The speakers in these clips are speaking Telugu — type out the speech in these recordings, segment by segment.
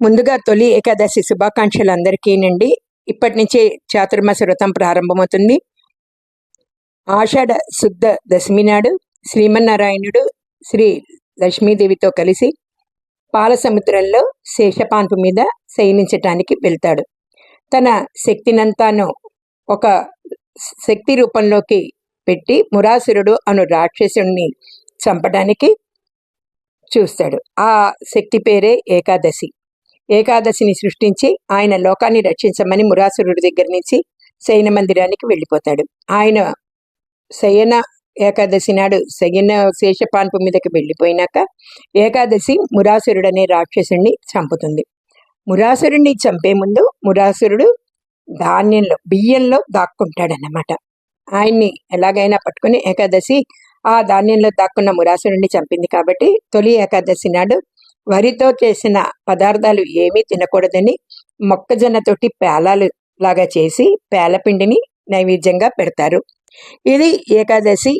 ముందుగా తొలి ఏకాదశి శుభాకాంక్షలు అందరికీనండి. ఇప్పటి నుంచే చాతుర్మాస వ్రతం ప్రారంభమవుతుంది. ఆషాఢ శుద్ధ దశమి నాడు శ్రీమన్నారాయణుడు శ్రీ లక్ష్మీదేవితో కలిసి పాల సముద్రంలో శేషపాన్పు మీద శయనించటానికి వెళ్తాడు. తన శక్తినంతాను ఒక శక్తి రూపంలోకి పెట్టి మురాసురుడు అను రాక్షసుడిని చంపడానికి చూస్తాడు. ఆ శక్తి పేరే ఏకాదశి. ఏకాదశిని సృష్టించి ఆయన లోకాన్ని రక్షించమని మురాసురుడి దగ్గర నుంచి శయన మందిరానికి వెళ్ళిపోతాడు. ఆయన శయన ఏకాదశి నాడు శయన శేషపాన్పు మీదకి వెళ్ళిపోయినాక ఏకాదశి మురాసురుడు అనే రాక్షసుడిని చంపుతుంది. మురాసురుడిని చంపే ముందు మురాసురుడు బియ్యంలో దాక్కుంటాడన్నమాట. ఆయన్ని ఎలాగైనా పట్టుకుని ఏకాదశి ఆ ధాన్యంలో దాక్కున్న మురాసురుడిని చంపింది కాబట్టి తొలి ఏకాదశి నాడు వరితో చేసిన పదార్థాలు ఏమీ తినకూడదని మొక్కజొన్నతోటి పేలాలు లాగా చేసి పేలపిండిని నైవేద్యంగా పెడతారు. ఇది ఏకాదశి.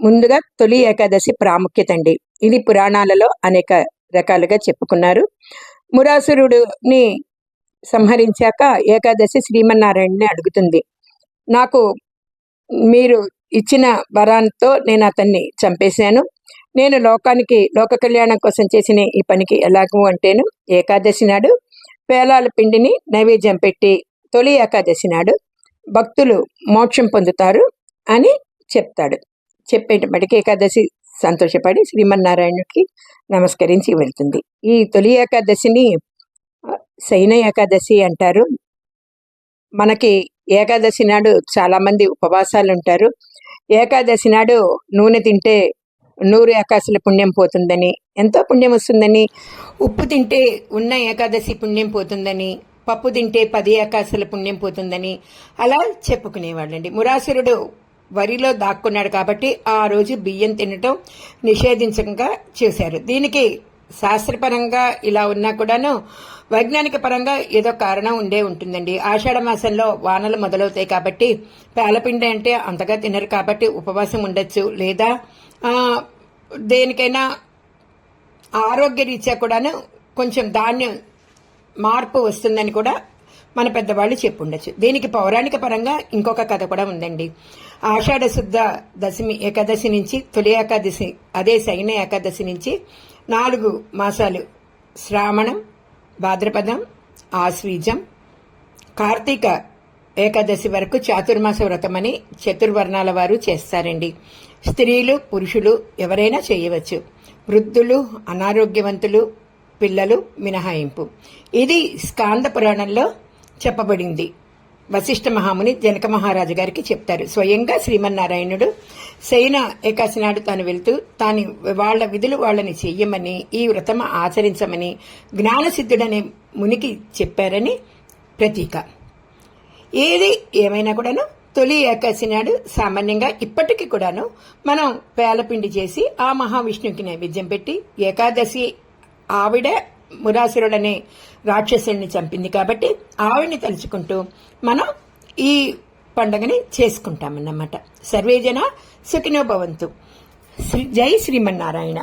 ముందుగా తొలి ఏకాదశి ప్రాముఖ్యత అండి. ఇది పురాణాలలో అనేక రకాలుగా చెప్పుకున్నారు. మురాసురుడిని సంహరించాక ఏకాదశి శ్రీమన్నారాయణని అడుగుతుంది, నాకు మీరు ఇచ్చిన వరాంతో నేను అతన్ని చంపేశాను. నేను లోక కళ్యాణం కోసం చేసిన ఈ పనికి ఎలాగూ అంటేను ఏకాదశి నాడు పేలాల పిండిని నైవేద్యం పెట్టి తొలి ఏకాదశి నాడు భక్తులు మోక్షం పొందుతారు అని చెప్తాడు. చెప్పేటప్పటికి ఏకాదశి సంతోషపడి శ్రీమన్నారాయణుడికి నమస్కరించి వెళ్తుంది. ఈ తొలి ఏకాదశిని శయన ఏకాదశి అంటారు. మనకి ఏకాదశి నాడు చాలామంది ఉపవాసాలు ఉంటారు. ఏకాదశి నాడు నూనె తింటే 100 ఏకాదశుల పుణ్యం పోతుందని, ఎంతో పుణ్యం వస్తుందని, ఉప్పు తింటే ఉన్న ఏకాదశి పుణ్యం పోతుందని, పప్పు తింటే 10 ఏకాదశుల పుణ్యం పోతుందని అలా చెప్పుకునేవాళ్ళండి. మురాసురుడు వరిలో దాక్కున్నాడు కాబట్టి ఆ రోజు బియ్యం తినటం నిషేధించగా చేశారు. దీనికి శాస్త్రపరంగా ఇలా ఉన్నా కూడాను వైజ్ఞానిక పరంగా ఏదో కారణం ఉండే ఉంటుందండి. ఆషాఢ మాసంలో వానలు మొదలవుతాయి కాబట్టి పేలపిండి అంటే అంతగా తినరు కాబట్టి ఉపవాసం ఉండొచ్చు. లేదా దేనికైనా ఆరోగ్య రీత్యా కూడాను కొంచెం ధాన్యం మార్పు వస్తుందని కూడా మన పెద్దవాళ్ళు చెప్పుండొచ్చు. దీనికి పౌరాణిక పరంగా ఇంకొక కథ కూడా ఉందండి. ఆషాఢ శుద్ధ దశమి ఏకాదశి నుంచి తొలి ఏకాదశి, అదే శయన ఏకాదశి నుంచి 4 మాసాలు శ్రావణం, భాద్రపదం, ఆశ్వీజం, కార్తీక ఏకాదశి వరకు చాతుర్మాస వ్రతమని చతుర్వర్ణాల వారు చేస్తారండి. స్త్రీలు పురుషులు ఎవరైనా చేయవచ్చు. వృద్ధులు, అనారోగ్యవంతులు, పిల్లలు మినహాయింపు. ఇది స్కాంద పురాణంలో చెప్పబడింది. వశిష్ఠ మహాముని జనక మహారాజు గారికి చెప్తారు. స్వయంగా శ్రీమన్నారాయణుడు శయన ఏకాదశి నాడు తాను వెళ్తూ వాళ్ల విధులు వాళ్ళని చెయ్యమని, ఈ వ్రతం ఆచరించమని జ్ఞానసిద్ధుడనే మునికి చెప్పారని ప్రతీక. ఏది ఏమైనా కూడాను తొలి ఏకాదశి నాడు సామాన్యంగా ఇప్పటికీ కూడాను మనం పేలపిండి చేసి ఆ మహావిష్ణువుకి నైవేద్యం పెట్టి, ఏకాదశి ఆవిడ మురాసురుడనే రాక్షసుడిని చంపింది కాబట్టి ఆవిడ్ని తలుచుకుంటూ మనం ఈ పండుగని చేసుకుంటామన్నమాట. సర్వేజన సుఖినో భవంతు. జై శ్రీమన్నారాయణ.